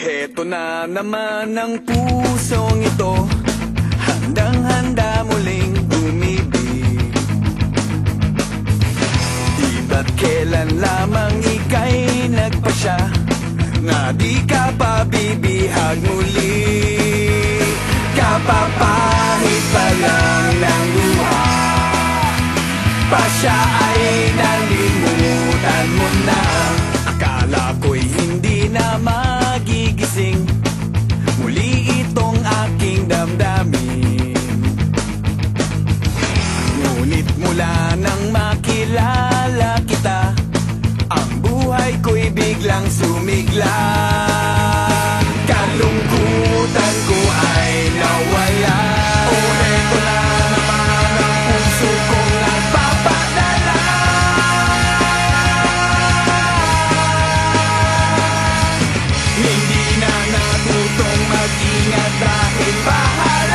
Heto na naman ang pusong ito, handang-handa muling umibig. Di ba't kailan lamang ika'y nagpasya na di ka pa bibihag muli. Kapapahid pa lang ng luha, pasya ay nalimutan mo na. Akala ko'y hindi na magigising muli itong aking damdamin. Ngunit mula nang makilala kita, ang buhay ko'y biglang sumigla. Kalungkutan ko ay nawala. O eto na naman ang puso kong nagpapadala. Hindi na natutong mag-ingat dahil bahala.